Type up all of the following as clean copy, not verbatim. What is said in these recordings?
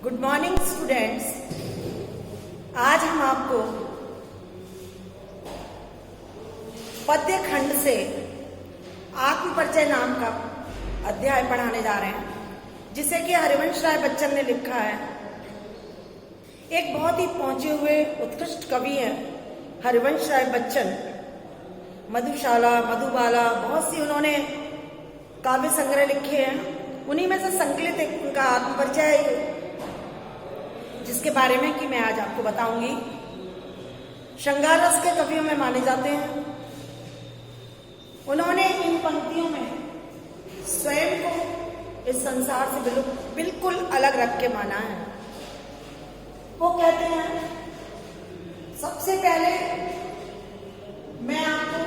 Good morning students. आज हम आपको पद्य खंड से आत्म परिचय नाम का अध्याय पढ़ाने जा रहे हैं, जिसे कि हरिवंश राय बच्चन ने लिखा है। एक बहुत ही पहुंचे हुए उत्कृष्ट कवि हैं हरिवंश राय बच्चन। मधुशाला, मधुबाला, बहुत सी उन्होंने काव्य संग्रह लिखे हैं। उन्हीं में से संकलित एक उनका आत्म परिचय है, जिसके बारे में कि मैं आज आपको बताऊंगी। श्रृंगार रस के कवियों में माने जाते हैं। उन्होंने इन पंक्तियों में स्वयं को इस संसार से बिल्कुल अलग रख के माना है। वो कहते हैं, सबसे पहले मैं आपको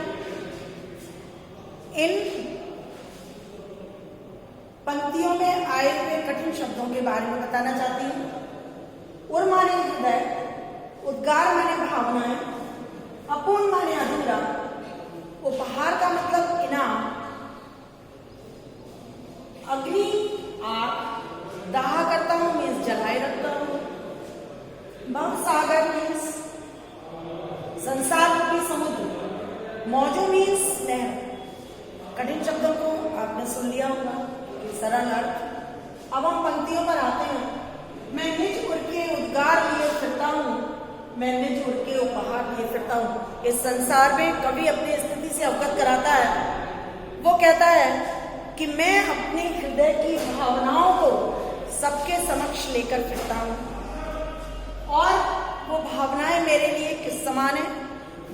इन पंक्तियों में आए हुए कठिन शब्दों के बारे में बताना चाहती हूँ। उर माने हृदय, उद्गार माने भावनाएं, अपूर्ण माने अधूरा, उपहार का मतलब इनाम, अग्नि आग, दाह करता हूं मीन्स जलाए रखता हूं, भवसागर मीन्स संसार रूपी समुद्र, मौजू मीन्स नहर। कठिन शब्दों को आपने सुन लिया होगा, सरल अर्थ। अब हम पंक्तियों पर आते हैं। मैं निज उड़ के उद्गार लिए फिरता हूँ, मैं निज उड़ के उपहार लिए फिरता हूँ। इस संसार में कवि अपनी स्थिति से अवगत कराता है। वो कहता है कि मैं अपने हृदय की भावनाओं को सबके समक्ष लेकर फिरता हूँ, और वो भावनाएं मेरे लिए किस समान है,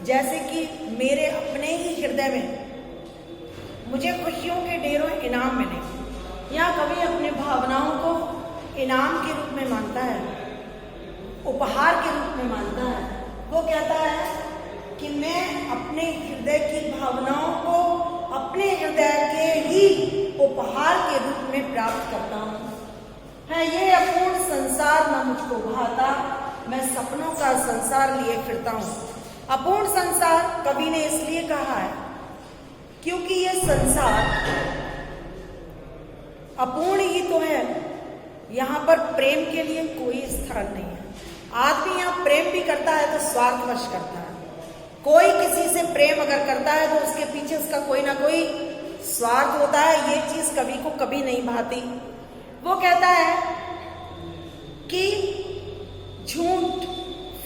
जैसे कि मेरे अपने ही हृदय में मुझे खुशियों के ढेरों इनाम मिले। यहाँ कवि अपने भावनाओं को इनाम के रूप में मानता है, उपहार के रूप में मानता है। वो कहता है कि मैं अपने हृदय की भावनाओं को अपने हृदय के ही उपहार के रूप में प्राप्त करता हूँ। है ये अपूर्ण संसार न मुझको भाता, मैं सपनों का संसार लिए फिरता हूँ। अपूर्ण संसार कवि ने इसलिए कहा है क्योंकि ये संसार अपूर्ण ही तो है। यहाँ पर प्रेम के लिए कोई स्थान नहीं है। आदमी यहाँ प्रेम भी करता है तो स्वार्थवश करता है। कोई किसी से प्रेम अगर करता है तो उसके पीछे उसका कोई ना कोई स्वार्थ होता है। ये चीज कवि को कभी नहीं भाती। वो कहता है कि झूठ,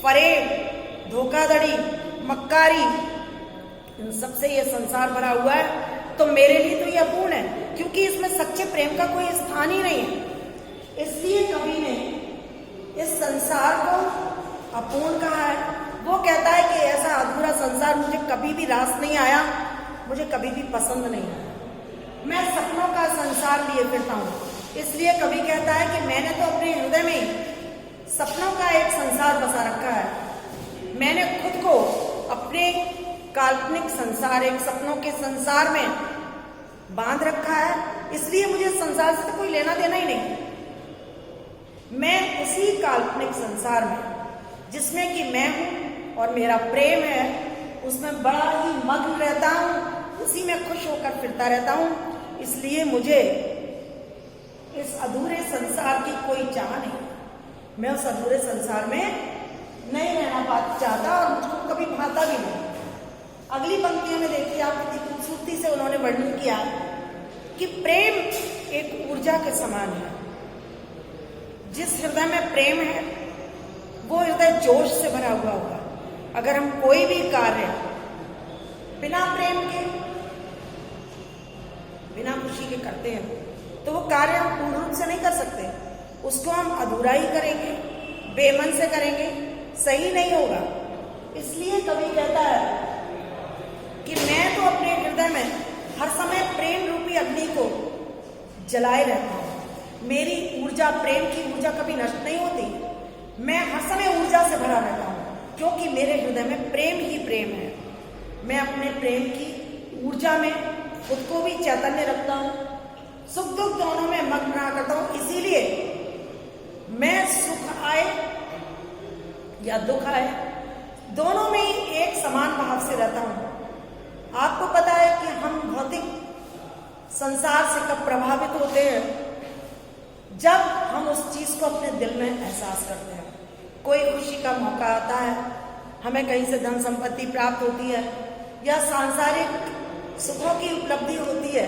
फरेब, धोखाधड़ी, मक्कारी, इन सबसे ये संसार भरा हुआ है। तो मेरे लिए तो ये अपूर्ण है, क्योंकि इसमें सच्चे प्रेम का कोई स्थान ही नहीं है। इसलिए कवि ने इस संसार को अपूर्ण कहा है। वो कहता है कि ऐसा अधूरा संसार मुझे कभी भी रास नहीं आया, मुझे कभी भी पसंद नहीं आया। मैं सपनों का संसार लिए फिरता हूँ। इसलिए कवि कहता है कि मैंने तो अपने हृदय में सपनों का एक संसार बसा रखा है। मैंने खुद को अपने काल्पनिक संसार, एक सपनों के संसार में बांध रखा है। इसलिए मुझे संसार से तो कोई लेना देना ही नहीं। मैं उसी काल्पनिक संसार में, जिसमें कि मैं हूं और मेरा प्रेम है, उसमें बड़ा ही मग्न रहता हूं, उसी में खुश होकर फिरता रहता हूं। इसलिए मुझे इस अधूरे संसार की कोई चाह नहीं। मैं उस अधूरे संसार में नहीं रहना चाहता और मुझको कभी भाता भी नहीं। अगली पंक्तियों में देखिए आप कितनी खूबसूरती से उन्होंने वर्णन किया कि प्रेम एक ऊर्जा के समान है। जिस हृदय में प्रेम है वो हृदय जोश से भरा हुआ होगा। अगर हम कोई भी कार्य बिना प्रेम के, बिना खुशी के करते हैं तो वो कार्य हम पूर्ण रूप से नहीं कर सकते। उसको हम अधूरा ही करेंगे, बेमन से करेंगे, सही नहीं होगा। इसलिए कवि कहता है कि मैं तो अपने हृदय में हर समय प्रेम रूपी अग्नि को जलाए रहता हूँ। मेरी ऊर्जा, प्रेम की ऊर्जा कभी नष्ट नहीं होती। मैं हर समय ऊर्जा से भरा रहता हूँ, क्योंकि मेरे हृदय में प्रेम ही प्रेम है। मैं अपने प्रेम की ऊर्जा में खुद को भी चैतन्य रखता हूँ, सुख दुख दोनों में मग्न रहा करता हूँ। इसीलिए मैं सुख आए या दुख आए, दोनों में ही एक समान भाव से रहता हूँ। आपको पता है कि हम भौतिक संसार से कब प्रभावित होते हैं, जब हम उस चीज को अपने दिल में एहसास करते हैं। कोई खुशी का मौका आता है, हमें कहीं से धन संपत्ति प्राप्त होती है या सांसारिक सुखों की उपलब्धि होती है,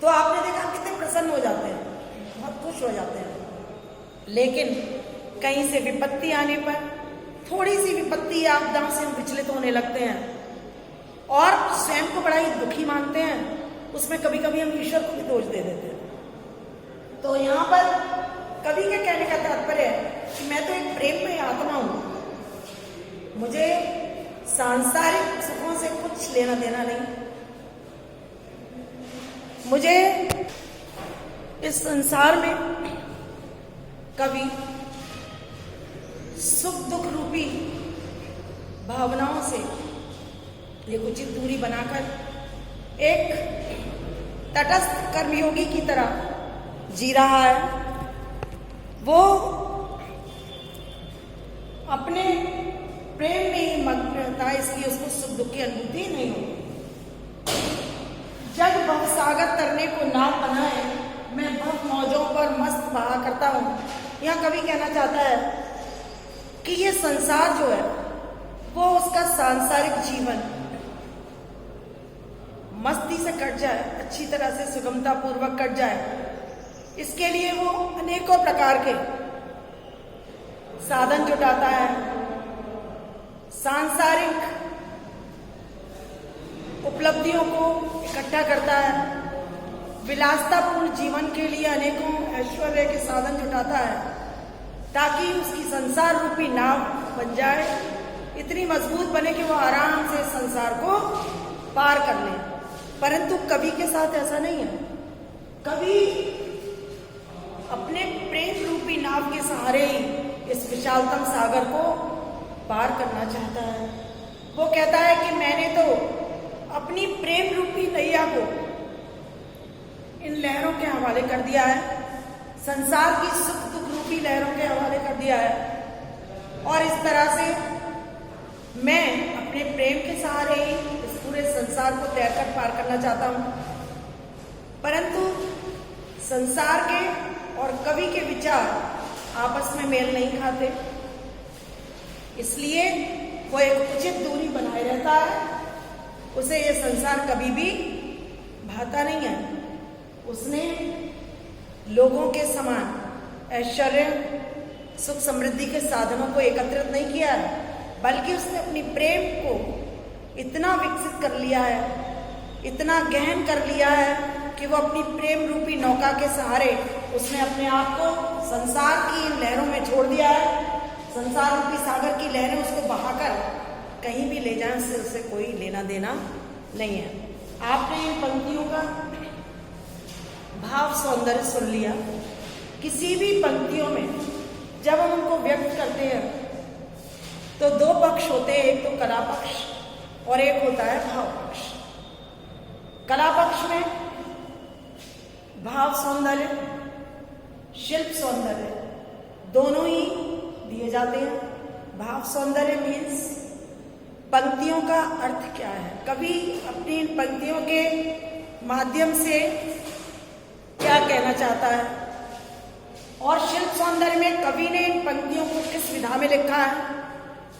तो आपने देखा कितने प्रसन्न हो जाते हैं, बहुत खुश हो जाते हैं। लेकिन कहीं से विपत्ति आने पर, थोड़ी सी विपत्ति या आपदा से हम विचलित होने लगते हैं और स्वयं को बड़ा ही दुखी मानते हैं। उसमें कभी कभी हम ईश्वर को भी दोष दे देते हैं। तो यहाँ पर कवि के कहने का तात्पर्य है कि मैं तो एक प्रेममय आत्मा हूं, मुझे सांसारिक सुखों से कुछ लेना देना नहीं। मुझे इस संसार में कभी सुख दुख रूपी भावनाओं से एक उचित दूरी बनाकर एक तटस्थ कर्मयोगी की तरह जी रहा है। वो अपने प्रेम में ही मग्न रहता है, इसलिए उसको सुख दुख की अनुभूति नहीं होती। जग भवसागर तरने को नाव बनाए, मैं भव मौजों पर मस्त बहा करता हूं। यह कवि कहना चाहता है कि ये संसार जो है वो उसका सांसारिक जीवन मस्ती से कट जाए, अच्छी तरह से सुगमता पूर्वक कट जाए, इसके लिए वो अनेकों प्रकार के साधन जुटाता है, सांसारिक उपलब्धियों को इकट्ठा करता है, विलासतापूर्ण जीवन के लिए अनेकों ऐश्वर्य के साधन जुटाता है, ताकि उसकी संसार रूपी नाव बन जाए, इतनी मजबूत बने कि वो आराम से संसार को पार कर ले। परंतु कवि के साथ ऐसा नहीं है। कवि अपने प्रेम रूपी नाव के सहारे ही इस विशालतम सागर को पार करना चाहता है। वो कहता है कि मैंने तो अपनी प्रेम रूपी नैया को इन लहरों के हवाले कर दिया है, संसार की सुख दुख रूपी लहरों के हवाले कर दिया है, और इस तरह से मैं अपने प्रेम के सहारे ही इस पूरे संसार को तैरकर पार करना चाहता हूं। परंतु संसार के और कवि के विचार आपस में मेल नहीं खाते, इसलिए वो एक उचित दूरी बनाए रहता है। उसे ये संसार कभी भी भाता नहीं है। उसने लोगों के समान ऐश्वर्य सुख समृद्धि के साधनों को एकत्रित नहीं किया है, बल्कि उसने अपनी प्रेम को इतना विकसित कर लिया है, इतना गहन कर लिया है कि वो अपनी प्रेम रूपी नौका के सहारे उसने अपने आप को संसार की इन लहरों में छोड़ दिया है। संसार रूपी सागर की लहरें उसको बहाकर कहीं भी ले जाने से उससे कोई लेना देना नहीं है। आपने इन पंक्तियों का भाव सौंदर्य सुन लिया। किसी भी पंक्तियों में जब हम उनको व्यक्त करते हैं तो दो पक्ष होते हैं, एक तो कला पक्ष और एक होता है भाव पक्ष। कला पक्ष में भाव सौंदर्य, शिल्प सौंदर्य दोनों ही दिए जाते हैं। भाव सौंदर्य मीन्स पंक्तियों का अर्थ क्या है, कवि अपनी इन पंक्तियों के माध्यम से क्या कहना चाहता है, और शिल्प सौंदर्य में कवि ने इन पंक्तियों को किस विधा में लिखा है,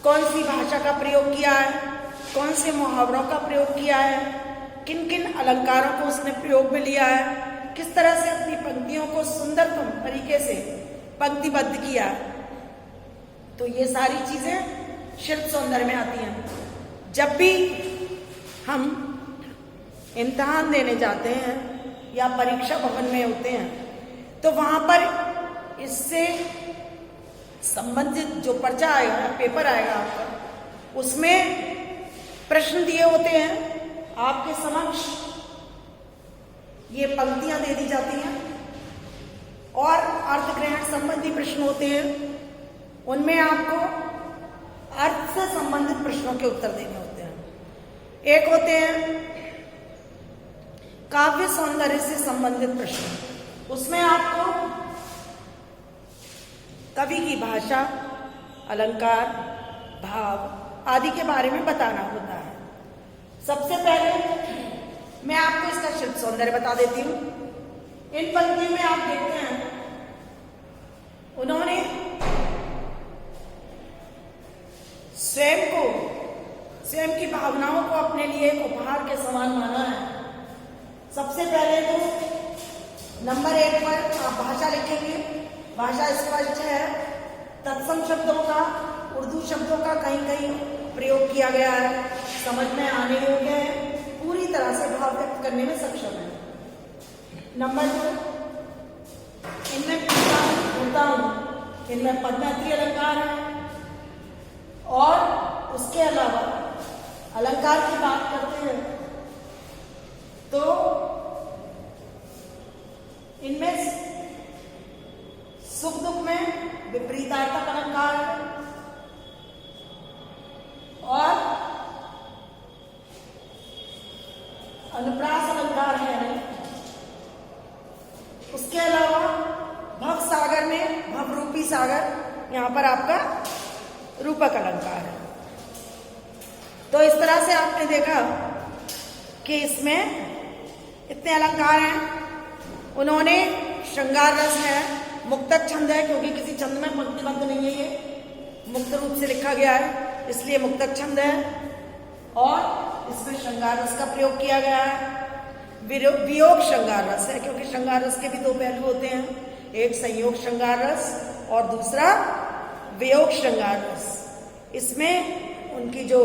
कौन सी भाषा का प्रयोग किया है, कौन से मुहावरों का प्रयोग किया है, किन किन अलंकारों को उसने प्रयोग में लिया है, किस तरह से अपनी पंक्तियों को सुंदरतम तरीके से पंक्तिबद्ध किया है। तो ये सारी चीजें शिल्प सौंदर्य में आती हैं। जब भी हम इम्तिहान देने जाते हैं या परीक्षा भवन में होते हैं तो वहां पर इससे संबंधित जो पर्चा आएगा, पेपर आएगा आपका, उसमें प्रश्न दिए होते हैं आपके समक्ष, ये पंक्तियां दे दी जाती हैं और अर्थग्रहण संबंधी प्रश्न होते हैं, उनमें आपको अर्थ से संबंधित प्रश्नों के उत्तर देने होते हैं। एक होते हैं काव्य सौंदर्य से संबंधित प्रश्न, उसमें आपको कवि की भाषा, अलंकार, भाव आदि के बारे में बताना होता है। सबसे पहले मैं आपको इसका शिल्प सौंदर्य बता देती हूँ। इन पंक्तियों में आप देखते हैं उन्होंने स्वयं की भावनाओं को अपने लिए एक उपहार के समान माना है। सबसे पहले तो नंबर 1 पर आप भाषा लिखेंगे। भाषा स्पष्ट है, तत्सम शब्दों का, उर्दू शब्दों का कहीं कहीं प्रयोग किया गया है, समझ में आने योग्य है, पूरी तरह से भाव व्यक्त करने में सक्षम है। नंबर 2, इनमें होता हूं, इनमें पदमैत्री अलंकार है। और उसके अलावा अलंकार की बात करते हैं तो इनमें सुख दुख में विपरीतार्थक अलंकार है और अनुप्रास अलंकार है। उसके अलावा भव सागर में भव रूपी सागर, यहां पर आपका रूपक अलंकार है। तो इस तरह से आपने देखा कि इसमें इतने अलंकार हैं। उन्होंने श्रृंगार रस है, मुक्तक छंद है, क्योंकि किसी छंद में पंक्तिबद्ध नहीं है, ये मुक्त रूप से लिखा गया है, इसलिए मुक्तक छंद है। और इसमें श्रृंगार रस का प्रयोग किया गया है। वियोग श्रृंगार रस है, क्योंकि श्रृंगार रस के भी 2 पहलू होते हैं, एक संयोग श्रृंगार रस और दूसरा वियोग श्रृंगार रस। इसमें उनकी जो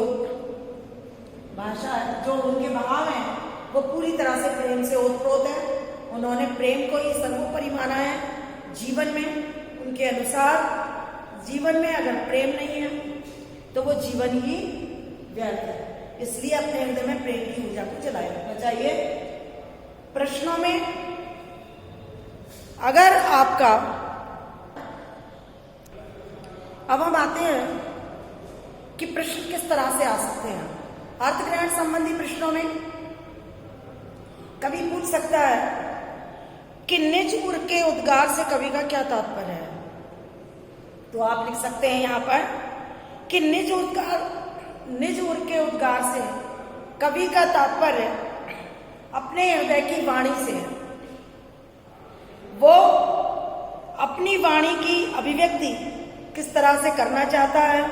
भाषा है, जो उनके भाव हैं, वो पूरी तरह से प्रेम से ओतप्रोत है। उन्होंने प्रेम को ही सर्वोपरि माना है जीवन में। उनके अनुसार जीवन में अगर प्रेम नहीं है तो वो जीवन ही व्यर्थ है। इसलिए अपने हृदय में प्रेम की ऊर्जा को जलाए रखना चाहिए। प्रश्नों में अगर आपका, अब हम आते हैं कि प्रश्न किस तरह से आ सकते हैं। अर्थ ग्रहण संबंधी प्रश्नों में कवि पूछ सकता है कि निज उर के उद्गार से कवि का क्या तात्पर्य है। तो आप लिख सकते हैं यहां पर कि निज उर के उद्गार से कवि का तात्पर्य अपने हृदय की वाणी से है। वो अपनी वाणी की अभिव्यक्ति किस तरह से करना चाहता है,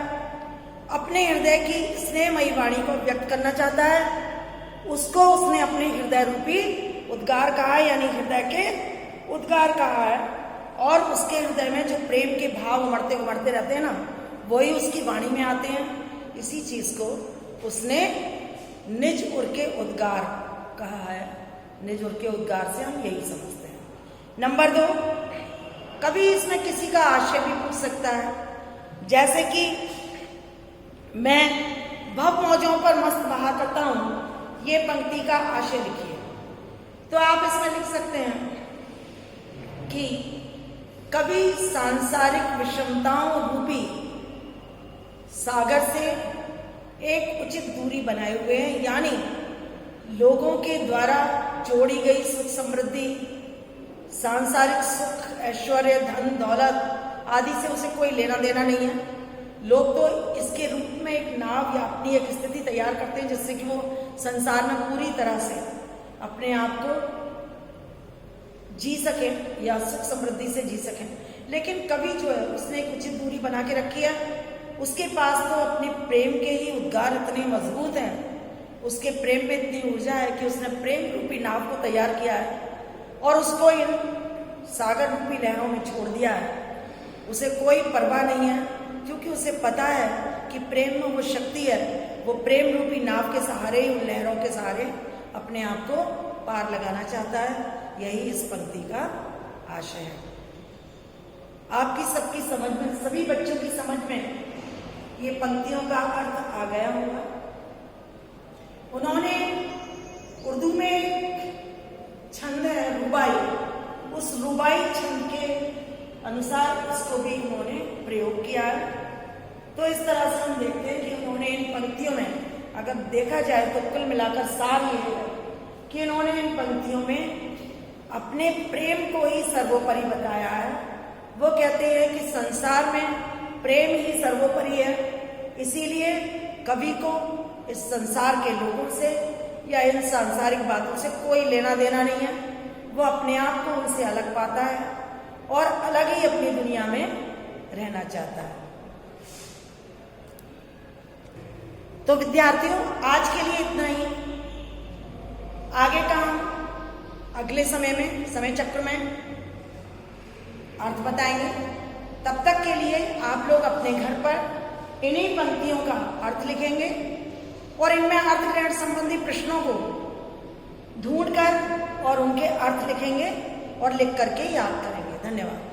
अपने हृदय की स्नेहमयी वाणी को व्यक्त करना चाहता है, उसको उसने अपने हृदय रूपी उद्गार कहा है, यानी हृदय के उद्गार कहा है। और उसके हृदय में जो प्रेम के भाव उमड़ते उमड़ते रहते हैं ना, वही उसकी वाणी में आते हैं। इसी चीज को उसने निज उर के उद्गार कहा है। निज उर के उद्गार से हम यही समझते हैं। नंबर 2, कभी इसमें किसी का आशय भी पूछ सकता है, जैसे कि मैं भव मौजों पर मस्त बहा करता हूं, ये पंक्ति का आशय लिखिए। तो आप इसमें लिख सकते हैं कि कवि सांसारिक विषमताओं रूपी सागर से एक उचित दूरी बनाए हुए हैं, यानी लोगों के द्वारा जोड़ी गई सुख समृद्धि, सांसारिक सुख, ऐश्वर्य, धन दौलत आदि से उसे कोई लेना देना नहीं है। लोग तो इसके रूप में एक नाव या अपनी एक स्थिति तैयार करते हैं जिससे कि वो संसार में पूरी तरह से अपने आप को जी सके या सुख समृद्धि से जी सके। लेकिन कवि जो है उसने एक उचित दूरी बना के रखी है। उसके पास तो अपने प्रेम के ही उद्गार इतने मजबूत हैं, उसके प्रेम में इतनी ऊर्जा है कि उसने प्रेम रूपी नाव को तैयार किया है और उसको इन सागर रूपी लहरों में छोड़ दिया है। उसे कोई परवाह नहीं है, क्योंकि उसे पता है कि प्रेम में वो शक्ति है। वो प्रेम रूपी नाव के सहारे, उन लहरों के सहारे अपने आप को पार लगाना चाहता है। यही इस पंक्ति का आशय है। आपकी सबकी समझ में, सभी बच्चों की समझ में ये पंक्तियों का अर्थ आ गया होगा। उन्होंने उर्दू में छंद है रुबाई, उस रुबाई छंद के अनुसार इसको भी उन्होंने प्रयोग किया है। तो इस तरह से हम देखते हैं कि उन्होंने इन पंक्तियों में, अगर देखा जाए तो कुल मिलाकर सार ये है कि उन्होंने इन पंक्तियों में अपने प्रेम को ही सर्वोपरि बताया है। वो कहते हैं कि संसार में प्रेम ही सर्वोपरि है, इसीलिए कवि को इस संसार के लोगों से या इन सांसारिक बातों से कोई लेना देना नहीं है। वो अपने आप को उनसे अलग पाता है और अलग ही अपनी दुनिया में रहना चाहता है। तो विद्यार्थियों, आज के लिए इतना ही। आगे का हम अगले समय चक्र में अर्थ बताएंगे। तब तक के लिए आप लोग अपने घर पर इन्हीं पंक्तियों का अर्थ लिखेंगे और इनमें अर्थ ग्रहण संबंधी प्रश्नों को ढूंढकर और उनके अर्थ लिखेंगे और लिख करके याद करेंगे। धन्यवाद।